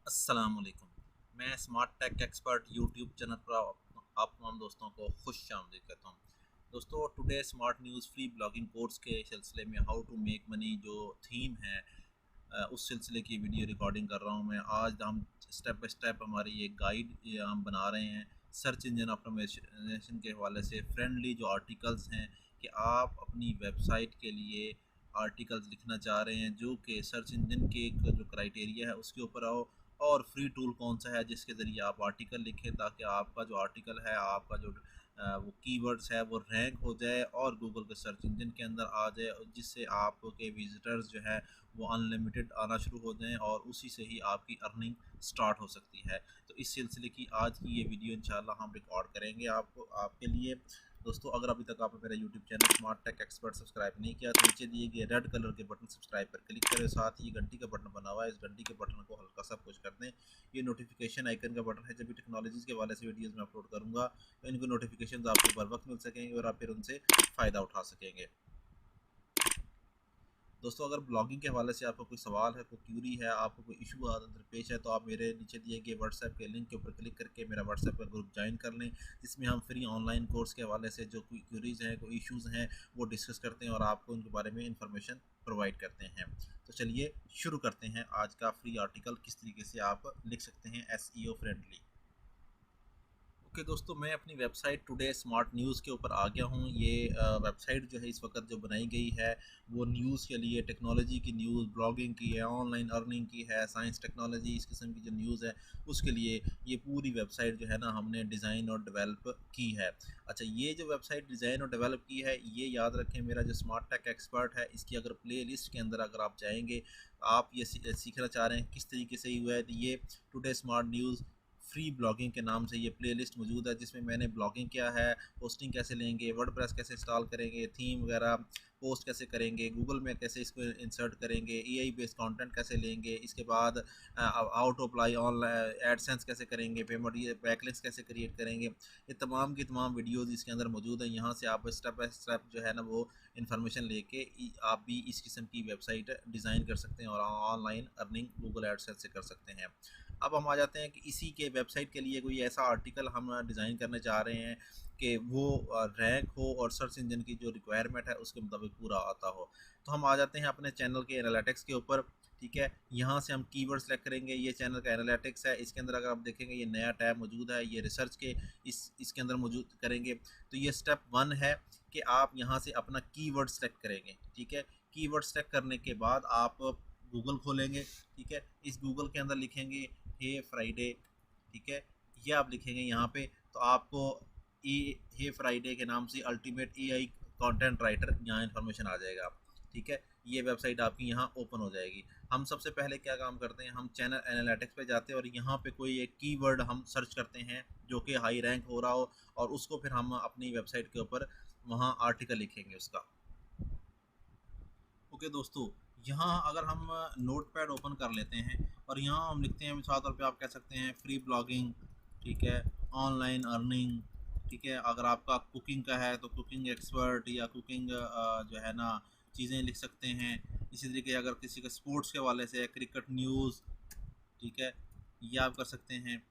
अस्सलाम वालेकुम। मैं smart take expert YouTube channel पर आप तमाम दोस्तों को खुश आमदीद कहता हूँ। दोस्तों, today smart news free blogging course के सिलसिले में हाउ टू मेक मनी जो थीम है, उस सिलसिले की वीडियो रिकॉर्डिंग कर रहा हूँ मैं। आज हम स्टेप बाय स्टेप हमारी एक गाइड हम बना रहे हैं सर्च इंजन ऑप्टिमाइजेशन के हवाले से। फ्रेंडली जो आर्टिकल्स हैं कि आप अपनी वेबसाइट के लिए आर्टिकल्स लिखना चाह रहे हैं जो कि सर्च इंजन के एक जो क्राइटेरिया है उसके ऊपर आओ, और फ्री टूल कौन सा है जिसके ज़रिए आप आर्टिकल लिखें ताकि आपका जो आर्टिकल है, आपका जो वो कीवर्ड्स है वो रैंक हो जाए और गूगल के सर्च इंजन के अंदर आ जाए, और जिससे आपके विजिटर्स जो है वो अनलिमिटेड आना शुरू हो जाएं और उसी से ही आपकी अर्निंग स्टार्ट हो सकती है। तो इस सिलसिले की आज की ये वीडियो इंशाल्लाह हम रिकॉर्ड करेंगे आपको आपके लिए। दोस्तों, अगर अभी तक आपने मेरा YouTube channel smart take Expert subscribe नहीं किया तो नीचे दिए गए रेड कलर के बटन सब्सक्राइब पर क्लिक करें, साथ ही घंटी का बटन बना हुआ है, इस घंटी के बटन को हल्का सा पुश कर दें। ये नोटिफिकेशन आइकन का बटन है, जब भी टेक्नोलॉजीज़ के हवाले से वीडियोज़ में अपलोड करूँगा तो इनको नोटिफिकेशन आपको बर वक्त मिल सकेंगे और आप फिर उनसे फ़ायदा उठा सकेंगे। दोस्तों, अगर ब्लॉगिंग के हवाले से आपको कोई सवाल है, कोई क्यूरी है, आपको कोई इशू दरपेश है, तो आप मेरे नीचे दिए गए व्हाट्सएप के लिंक के ऊपर क्लिक करके मेरा व्हाट्सएप का ग्रुप ज्वाइन कर लें, जिसमें हम फ्री ऑनलाइन कोर्स के हवाले से जो कोई क्यूरीज़ हैं, कोई इश्यूज़ हैं, वो डिस्कस करते हैं और आपको उनके बारे में इंफॉर्मेशन प्रोवाइड करते हैं। तो चलिए शुरू करते हैं आज का फ्री आर्टिकल किस तरीके से आप लिख सकते हैं एसईओ फ्रेंडली। ओके दोस्तों, मैं अपनी वेबसाइट टुडे स्मार्ट न्यूज़ के ऊपर आ गया हूँ। ये वेबसाइट जो है इस वक्त जो बनाई गई है वो न्यूज़ के लिए, टेक्नोलॉजी की न्यूज़, ब्लॉगिंग की है, ऑनलाइन अर्निंग की है, साइंस टेक्नोलॉजी इस किस्म की जो न्यूज़ है उसके लिए ये पूरी वेबसाइट जो है ना हमने डिज़ाइन और डेवलप की है। अच्छा, ये जो वेबसाइट डिज़ाइन और डेवलप की है, ये याद रखें, मेरा जो स्मार्ट टेक एक्सपर्ट है इसकी अगर प्ले लिस्ट के अंदर अगर आप जाएंगे, आप ये सीखना चाह रहे हैं किस तरीके से ही हुआ है, तो ये today smart news free blogging के नाम से ये प्लेलिस्ट मौजूद है, जिसमें मैंने ब्लॉगिंग क्या है, होस्टिंग कैसे लेंगे, वर्डप्रेस कैसे इंस्टॉल करेंगे, थीम वगैरह पोस्ट कैसे करेंगे, गूगल में कैसे इसको इंसर्ट करेंगे, एआई बेस्ड कंटेंट कैसे लेंगे, इसके बाद आउट अप्लाई ऑनलाइन एडसेंस कैसे करेंगे, पेमेंट ये बैकलिंक्स कैसे क्रिएट करेंगे, ये तमाम की तमाम वीडियोज़ इसके अंदर मौजूद हैं। यहाँ से आप स्टेप बाय स्टेप जो है ना वो इन्फॉर्मेशन लेके आप भी इस किस्म की वेबसाइट डिज़ाइन कर सकते हैं और ऑनलाइन अर्निंग गूगल एडसेंस से कर सकते हैं। अब हम आ जाते हैं कि इसी के वेबसाइट के लिए कोई ऐसा आर्टिकल हम डिज़ाइन करने जा रहे हैं कि वो रैंक हो और सर्च इंजन की जो रिक्वायरमेंट है उसके मुताबिक पूरा आता हो। तो हम आ जाते हैं अपने चैनल के एनालिटिक्स के ऊपर। ठीक है, यहाँ से हम कीवर्ड सेलेक्ट करेंगे। ये चैनल का एनालिटिक्स है, इसके अंदर अगर आप देखेंगे ये नया टैब मौजूद है, ये रिसर्च के इसके अंदर मौजूद करेंगे। तो ये स्टेप 1 है कि आप यहाँ से अपना कीवर्ड सेलेक्ट करेंगे। ठीक है, कीवर्ड सेलेक्ट करने के बाद आप गूगल खोलेंगे। ठीक है, इस गूगल के अंदर लिखेंगे हे फ्राइडे। ठीक है, ये आप लिखेंगे यहाँ पे तो आपको ए हे फ्राइडे के नाम से अल्टीमेट एआई कंटेंट राइटर यहाँ इन्फॉर्मेशन आ जाएगा। ठीक है, ये वेबसाइट आपकी यहाँ ओपन हो जाएगी। हम सबसे पहले क्या काम करते हैं, हम चैनल एनालिटिक्स पे जाते हैं और यहाँ पे कोई एक कीवर्ड हम सर्च करते हैं जो कि हाई रैंक हो रहा हो, और उसको फिर हम अपनी वेबसाइट के ऊपर वहाँ आर्टिकल लिखेंगे उसका। ओके दोस्तों, यहाँ अगर हम नोट पैड ओपन कर लेते हैं और यहाँ हम लिखते हैं, मिसाल तौर पे आप कह सकते हैं फ्री ब्लॉगिंग। ठीक है, ऑनलाइन अर्निंग। ठीक है, अगर आपका कुकिंग का है तो कुकिंग एक्सपर्ट या कुकिंग जो है ना चीज़ें लिख सकते हैं। इसी तरीके अगर किसी का स्पोर्ट्स के हवाले से क्रिकेट न्यूज़। ठीक है, ये आप कर सकते हैं।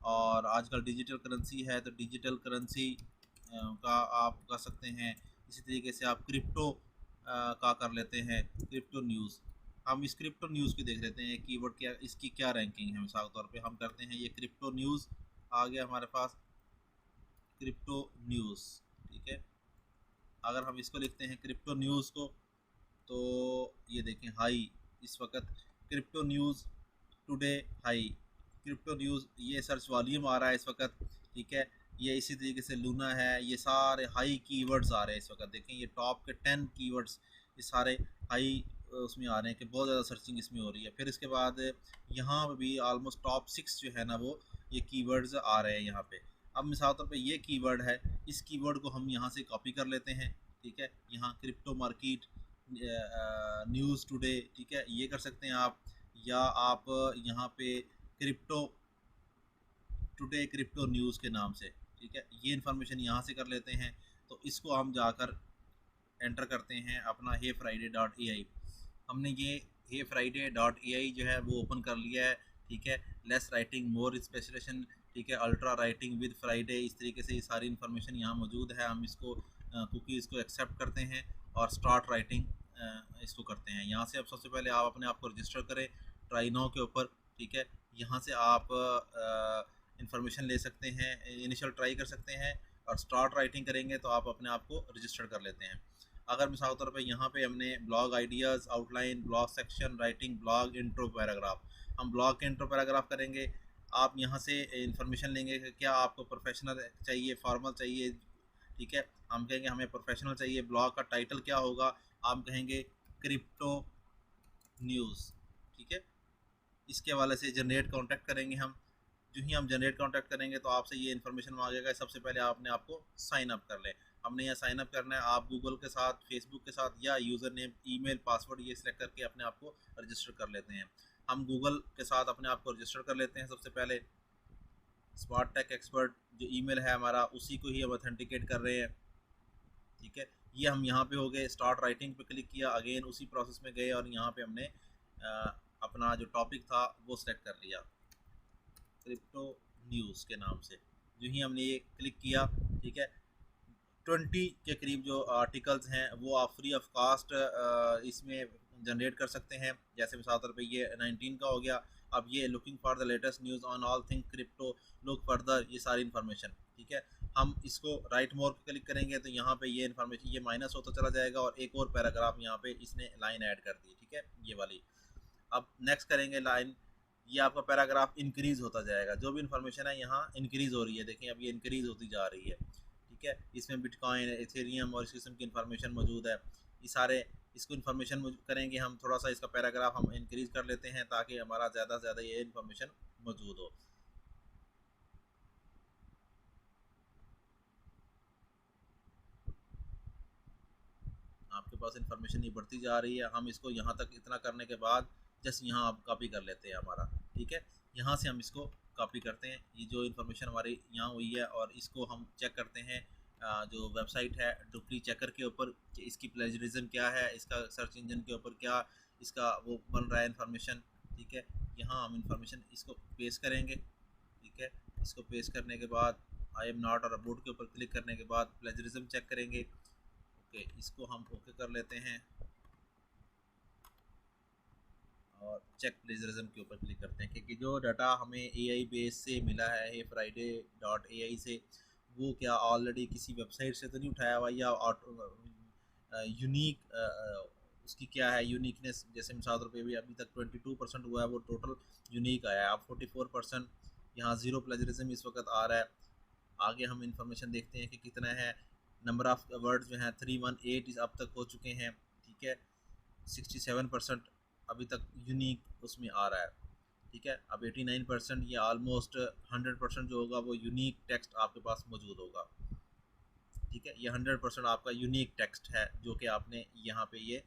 और आजकल डिजिटल करेंसी है तो डिजिटल करेंसी का आप कर सकते हैं। इसी तरीके से आप क्रिप्टो का कर लेते हैं, क्रिप्टो न्यूज़। हम इस क्रिप्टो न्यूज़ की देख लेते हैं कीवर्ड क्या, इसकी क्या रैंकिंग है। मिसाल तौर पे हम करते हैं, ये क्रिप्टो न्यूज़ आ गया हमारे पास, क्रिप्टो न्यूज़। ठीक है, अगर हम इसको लिखते हैं क्रिप्टो न्यूज़ को, तो ये देखें हाई इस वक्त crypto news today high, crypto news ये सर्च वॉल्यूम आ रहा है इस वक्त। ठीक है, ये इसी तरीके से लूना है, ये सारे हाई कीवर्ड्स आ रहे हैं इस वक्त। देखें ये टॉप के 10 कीवर्ड्स ये सारे हाई उसमें आ रहे हैं कि बहुत ज़्यादा सर्चिंग इसमें हो रही है। फिर इसके बाद यहाँ पे भी ऑलमोस्ट टॉप 6 जो है ना वो ये कीवर्ड्स आ रहे हैं यहाँ पे। अब मिसाल तौर पे ये कीवर्ड है, इस कीवर्ड को हम यहाँ से कॉपी कर लेते हैं। ठीक है, यहाँ क्रिप्टो मार्केट न्यूज़ टुडे, ठीक है, ये कर सकते हैं आप। या आप यहाँ पे क्रिप्टो टुडे क्रिप्टो न्यूज़ के नाम से, ठीक है, ये इन्फॉर्मेशन यहाँ से कर लेते हैं। तो इसको हम जाकर एंटर करते हैं अपना हे फ्राइडे डॉट ए आई। हमने ये हे फ्राइडे डॉट ए आई जो है वो ओपन कर लिया है। ठीक है, लेस राइटिंग मोर स्पेशलाइजेशन, ठीक है, अल्ट्रा राइटिंग विद फ्राइडे, इस तरीके से ये सारी इन्फॉर्मेशन यहाँ मौजूद है। हम इसको कुकीज़ को एक्सेप्ट करते हैं और स्टार्ट राइटिंग इसको करते हैं। यहाँ से अब सबसे पहले आप अपने आप को रजिस्टर करें ट्राई नाउ के ऊपर, ठीक है। यहाँ से आप इंफॉर्मेशन ले सकते हैं, इनिशियल ट्राई कर सकते हैं, और स्टार्ट राइटिंग करेंगे तो आप अपने आप को रजिस्टर कर लेते हैं। अगर मिसाल तौर पे यहाँ पे हमने blog ideas, outline, blog section, writing, blog intro, paragraph, हम ब्लॉग के इंट्रो पैराग्राफ करेंगे। आप यहाँ से इंफॉर्मेशन लेंगे कि क्या आपको प्रोफेशनल चाहिए, फॉर्मल चाहिए, ठीक है। हम कहेंगे हमें प्रोफेशनल चाहिए। ब्लॉग का टाइटल क्या होगा, आप कहेंगे क्रिप्टो न्यूज़, ठीक है। इसके हवाले से जनरेट कॉन्टैक्ट करेंगे हम। जो ही हम जनरेट कॉन्टैक्ट करेंगे तो आपसे ये इन्फॉर्मेशन मांगेगा, सबसे पहले आपने आपको साइन अप कर लें। हमने यहाँ साइन अप करना है, आप गूगल के साथ, फेसबुक के साथ, या यूज़र नेम, ईमेल, पासवर्ड ये सिलेक्ट करके अपने आप को रजिस्टर कर लेते हैं। हम गूगल के साथ अपने आप को रजिस्टर कर लेते हैं। सबसे पहले स्मार्ट टेक एक्सपर्ट जो ईमेल है हमारा, उसी को ही हम ऑथेंटिकेट कर रहे हैं, ठीक है। ये हम यहाँ पे हो गए, स्टार्ट राइटिंग पे क्लिक किया, अगेन उसी प्रोसेस में गए और यहाँ पे हमने अपना जो टॉपिक था वो सिलेक्ट कर लिया, क्रिप्टो न्यूज़ के नाम से। जो ही हमने ये क्लिक किया, ठीक है, 20 के करीब जो आर्टिकल्स हैं वो आप फ्री ऑफ कास्ट इसमें जनरेट कर सकते हैं। जैसे मिसाल तौर पे ये 19 का हो गया। अब ये looking for the latest news on all thing crypto, look further, ये सारी इन्फॉर्मेशन, ठीक है। हम इसको राइट मोर पे क्लिक करेंगे तो यहाँ पे ये इन्फॉर्मेशन ये माइनस होता चला जाएगा, और एक और पैराग्राफ यहाँ पे इसने लाइन ऐड कर दी, ठीक है, ये वाली। अब नेक्स्ट करेंगे लाइन, ये आपका पैराग्राफ इंक्रीज होता जाएगा। जो भी इन्फॉर्मेशन है यहाँ इंक्रीज हो रही है, देखें अब ये इंक्रीज होती जा रही है, ठीक है। इसमें बिटकॉइन, इथेरियम और इस किस्म की इन्फॉर्मेशन मौजूद है। ये सारे इसको इन्फॉर्मेशन करेंगे हम, थोड़ा सा इसका पैराग्राफ हम इंक्रीज कर लेते हैं ताकि हमारा ज़्यादा से ज़्यादा ये इन्फॉर्मेशन मौजूद हो। आपके पास इन्फॉर्मेशन ये बढ़ती जा रही है। हम इसको यहाँ तक इतना करने के बाद जस्ट यहाँ आप कॉपी कर लेते हैं हमारा, ठीक है। यहाँ से हम इसको कॉपी करते हैं, ये जो इन्फॉर्मेशन हमारी यहाँ हुई है, और इसको हम चेक करते हैं जो वेबसाइट है डुप्ली चेकर के ऊपर कि इसकी प्लेजरिज्म क्या है, इसका सर्च इंजन के ऊपर क्या इसका वो बन रहा है इन्फॉर्मेशन, ठीक है। यहाँ हम इन्फॉर्मेशन इसको पेस्ट करेंगे, ठीक है। इसको पेस्ट करने के बाद आई एम नॉट और अबाउट के ऊपर क्लिक करने के बाद प्लेजरिज्म चेक करेंगे। ओके, इसको हम ओके कर लेते हैं और चेक प्लेजरिज्म के ऊपर क्लिक करते हैं कि जो डाटा हमें एआई बेस से मिला है friday.ai से, वो क्या ऑलरेडी किसी वेबसाइट से तो नहीं उठाया हुआ, या यूनिक उसकी क्या है यूनिकनेस। जैसे मिसाल तौर पे भी अभी तक 22% हुआ है, वो टोटल यूनिक आया है। अब 44% यहाँ ज़ीरो प्लेजरिज्म इस वक्त आ रहा है। आगे हम इंफॉर्मेशन देखते हैं कि कितना है। नंबर ऑफ वर्ड्स जो हैं 318 अब तक हो चुके हैं, ठीक है। 67% अभी तक यूनिक उसमें आ रहा है, ठीक है। अब 89% ये ऑलमोस्ट 100% जो होगा वो यूनिक टेक्स्ट आपके पास मौजूद होगा, ठीक है। ये 100% आपका यूनिक टेक्स्ट है जो कि आपने यहाँ पे ये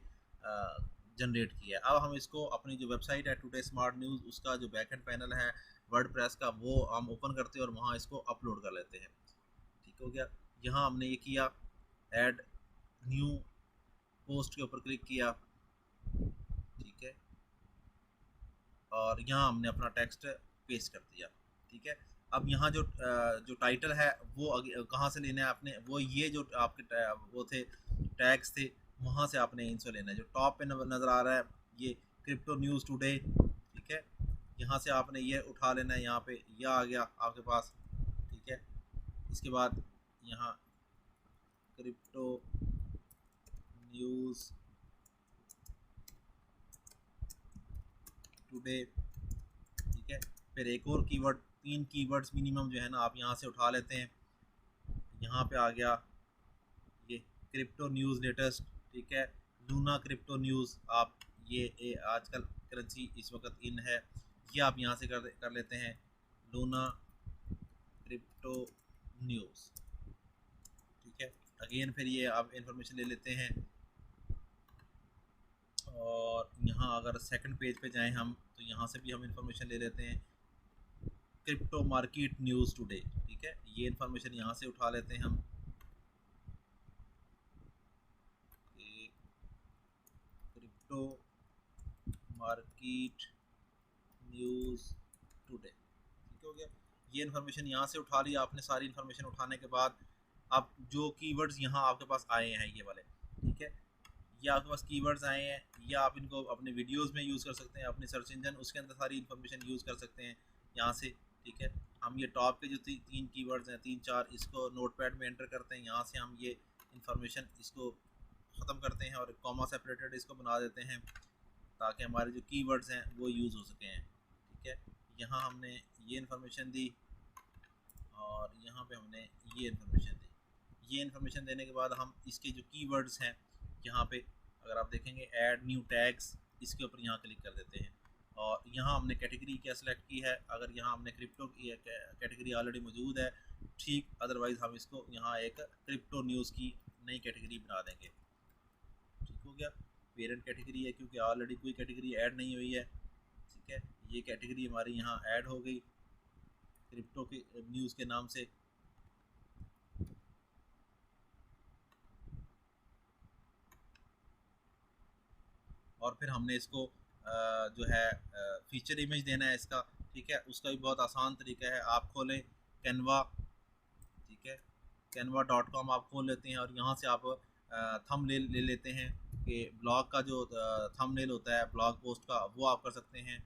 जनरेट किया है। अब हम इसको अपनी जो वेबसाइट है टुडे स्मार्ट न्यूज़, उसका जो बैकएंड पैनल है वर्डप्रेस का, वो हम ओपन करते हैं और वहाँ इसको अपलोड कर लेते हैं, ठीक हो गया। यहाँ हमने ये किया, ऐड न्यू पोस्ट के ऊपर क्लिक किया, ठीक है, और यहाँ हमने अपना टेक्स्ट पेस्ट कर दिया, ठीक है। अब यहाँ जो टाइटल है वो कहाँ से लेना है आपने, वो ये जो आपके वो थे टैग्स थे, वहाँ से आपने इनसे लेना है। जो टॉप पे नज़र आ रहा है ये क्रिप्टो न्यूज़ टुडे, ठीक है, यहाँ से आपने ये उठा लेना है। यहाँ पे यह आ गया आपके पास, ठीक है। इसके बाद यहाँ क्रिप्टो न्यूज़ टुडे, ठीक है। फिर एक और कीवर्ड, 3 कीवर्ड्स मिनिमम जो है ना आप यहाँ से उठा लेते हैं। यहाँ पे आ गया ये क्रिप्टो न्यूज़ लेटेस्ट, ठीक है। लूना क्रिप्टो न्यूज़, आप ये आजकल करेंसी इस वक्त इन है, ये आप यहाँ से कर लेते हैं, लूना क्रिप्टो न्यूज़, ठीक है। अगेन फिर ये आप इंफॉर्मेशन ले लेते हैं, और यहाँ अगर सेकंड पेज पे जाएं हम तो यहाँ से भी हम इंफॉर्मेशन ले लेते हैं, क्रिप्टो मार्केट न्यूज़ टुडे, ठीक है। ये इंफॉर्मेशन यहाँ से उठा लेते हैं हम, क्रिप्टो मार्केट न्यूज़ टुडे, ठीक हो गया। ये इन्फॉर्मेशन यहाँ से उठा लिया आपने। सारी इन्फॉर्मेशन उठाने के बाद अब जो कीवर्ड्स यहाँ आपके पास आए हैं ये वाले, ठीक है, ये आपके पास कीवर्ड्स आए हैं, या आप इनको अपने वीडियोस में यूज़ कर सकते हैं, अपने सर्च इंजन उसके अंदर सारी इन्फॉर्मेशन यूज़ कर सकते हैं यहाँ से, ठीक है। हम ये टॉप के जो तीन कीवर्ड्स हैं, 3-4, इसको नोटपैड में एंटर करते हैं। यहाँ से हम ये इन्फॉर्मेशन इसको ख़त्म करते हैं और कॉमा सेपरेटेड इसको बना देते हैं ताकि हमारे जो कीवर्ड्स हैं वो यूज़ हो सकें, ठीक है। यहाँ हमने ये इन्फॉर्मेशन दी और यहाँ पे हमने ये इन्फॉर्मेशन दी। ये इन्फॉर्मेशन देने के बाद हम इसके जो कीवर्ड्स हैं यहाँ पे अगर आप देखेंगे ऐड न्यू टैग्स, इसके ऊपर यहाँ क्लिक कर देते हैं और यहाँ हमने कैटेगरी क्या सिलेक्ट की है। अगर यहाँ हमने क्रिप्टो की कैटेगरी ऑलरेडी मौजूद है ठीक, अदरवाइज़ हम इसको यहाँ एक क्रिप्टो न्यूज़ की नई कैटेगरी बना देंगे, ठीक हो गया। पेरेंट कैटेगरी है क्योंकि ऑलरेडी कोई कैटेगरी ऐड नहीं हुई है, ठीक है। ये कैटेगरी हमारी यहाँ ऐड हो गई क्रिप्टो के न्यूज़ के नाम से। और फिर हमने इसको जो है फीचर इमेज देना है इसका, ठीक है। उसका भी बहुत आसान तरीका है, आप खोलें कैनवा, ठीक है, canva.com आप खोल लेते हैं और यहाँ से आप थंबनेल ले लेते हैं कि ब्लॉग का जो थंबनेल होता है ब्लॉग पोस्ट का वो आप कर सकते हैं।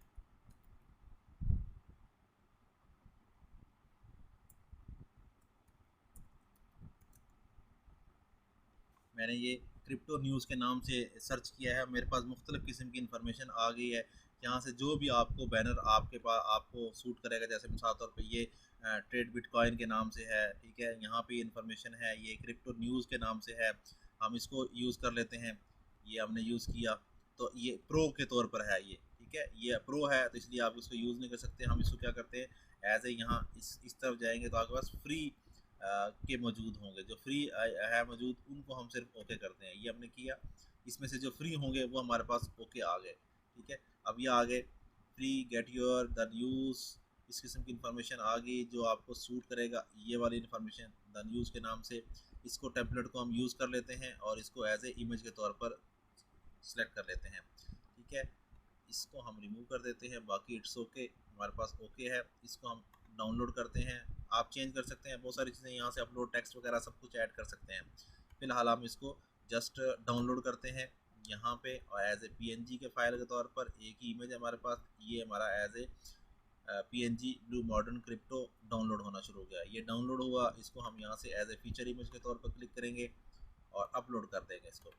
मैंने ये क्रिप्टो न्यूज़ के नाम से सर्च किया है, मेरे पास मुख्तलिफ़ किस्म की इन्फॉर्मेशन आ गई है। यहाँ से जो भी आपको बैनर आपके पास आपको सूट करेगा, जैसे मिसाल तौर पे ये ट्रेड बिटकॉइन के नाम से है, ठीक है, यहाँ पे इन्फॉर्मेशन है, ये क्रिप्टो न्यूज़ के नाम से है, हम इसको यूज़ कर लेते हैं। ये हमने यूज़ किया तो ये प्रो के तौर पर है ये, ठीक है, ये प्रो है तो इसलिए आप इसको यूज़ नहीं कर सकते। हम इसको क्या करते हैं एज ए, यहाँ इस तरफ जाएंगे तो आपके पास फ्री के मौजूद होंगे, जो फ्री है मौजूद उनको हम सिर्फ ओके करते हैं। ये हमने किया, इसमें से जो फ्री होंगे वो हमारे पास ओके आ गए, ठीक है। अब ये आ गए free get your the news, इस किस्म की इन्फॉर्मेशन आ गई जो आपको सूट करेगा। ये वाली इन्फॉर्मेशन द न्यूज़ के नाम से, इसको टेम्पलेट को हम यूज़ कर लेते हैं और इसको एज ए इमेज के तौर पर सिलेक्ट कर लेते हैं, ठीक है। इसको हम रिमूव कर देते हैं, बाकी इट्स ओके, हमारे पास ओके है। इसको हम डाउनलोड करते हैं, आप चेंज कर सकते हैं बहुत सारी चीज़ें यहाँ से, अपलोड टेक्स्ट वगैरह सब कुछ ऐड कर सकते हैं। फिलहाल हम इसको जस्ट डाउनलोड करते हैं यहाँ पे और एज ए पीएनजी के फाइल के तौर पर एक ही इमेज हमारे पास, ये हमारा as a PNG blue modern crypto download होना शुरू हो गया। ये डाउनलोड हुआ, इसको हम यहाँ से एज ए फीचर इमेज के तौर पर क्लिक करेंगे और अपलोड कर देंगे इसको।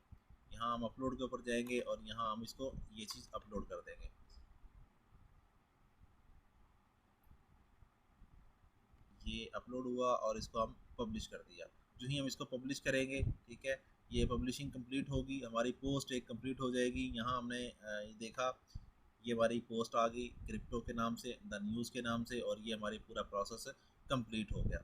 यहाँ हम अपलोड के ऊपर जाएंगे और यहाँ हम इसको ये चीज़ अपलोड कर देंगे। ये अपलोड हुआ और इसको हम पब्लिश कर दिया। जो ही हम इसको पब्लिश करेंगे, ठीक है, ये पब्लिशिंग कंप्लीट होगी, हमारी पोस्ट एक कंप्लीट हो जाएगी। यहाँ हमने देखा ये हमारी पोस्ट आ गई क्रिप्टो के नाम से, द न्यूज़ के नाम से, और ये हमारी पूरा प्रोसेस कंप्लीट हो गया।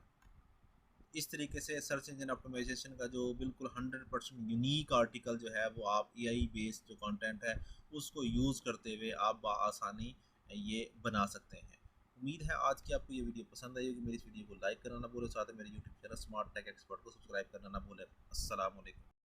इस तरीके से सर्च इंजन ऑप्टिमाइजेशन का जो बिल्कुल 100% यूनिक आर्टिकल जो है वो आप एआई बेस्ड जो कंटेंट है उसको यूज़ करते हुए आप बआसानी ये बना सकते हैं। उम्मीद है आज की आपको ये वीडियो पसंद आई होगी। मेरी इस वीडियो को लाइक करना ना भूलें, साथ ही मेरे YouTube channel smart take expert को सब्सक्राइब करना ना भूलें। अस्सलाम वालेकुम।